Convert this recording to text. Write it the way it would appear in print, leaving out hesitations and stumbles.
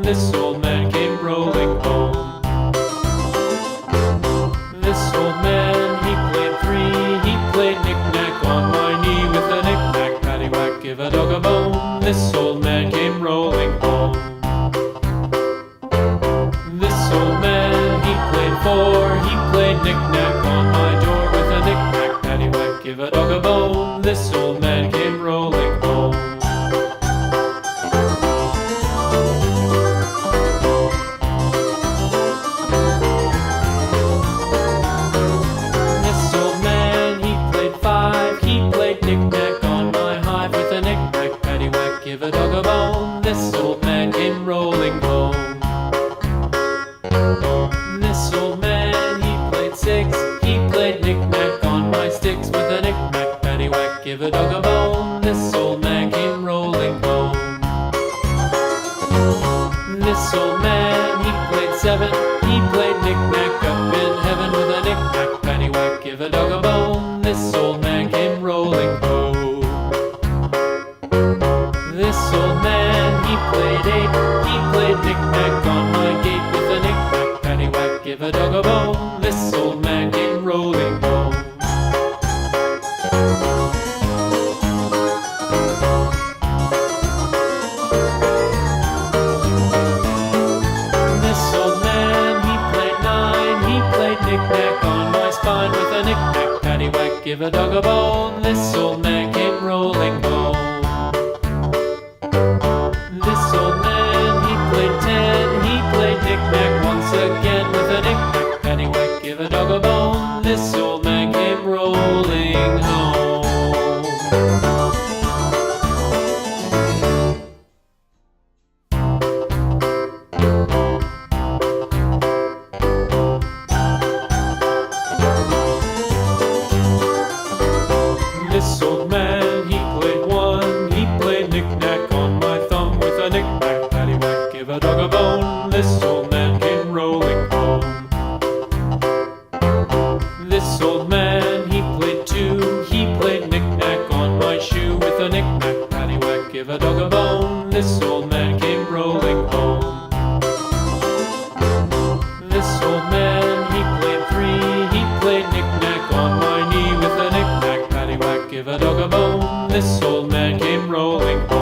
This old man came rolling home. This old man, he played three. He played knick-knack on my knee with a knick-knack, paddywhack, give a dog a bone. This old man came rolling home. This old man, he played four. He played knick-knack on my door with a knick-knack, paddywhack, give a dog a bone. This old man came rolling home. This old man, he played five. He played knick-knack on my hive with a knick-knack, paddywhack, give a dog a bone. This old man came rolling home. This old man, he played six. He played knick-knack on my sticks with a knick-knack, paddywhack, give a dog a bone. This old man came rolling home. This old man, he played seven. He played knick-knack up in heaven with a knick-knack, paddywhack, give a dog a bone. This old man came rolling home. This old man, he played eight. He played knick-knack on my gate with a knick-knack, paddywhack, give a dog a bone. This old man came rolling home. This old man, he played nine. He played knick-knack on my spine with a knick-knack, paddywhack, give a dog a bone. This old man came rolling home. This old man, he played ten. He played knick-knack once again with a knick-knack, paddywhack, give a dog a bone. This old man came rolling home. This old man, he played one. He played knick-knack on my thumb with a knick-knack, paddywhack, give a dog a bone. This old man came rolling home. This old man, he played two. He played knick-knack on my shoe with a knick-knack, paddywhack, give a dog a bone. This old man came rolling home. This old man, he played three. He played knick-knack on my knee with a knick-knack, paddywhack, give a dog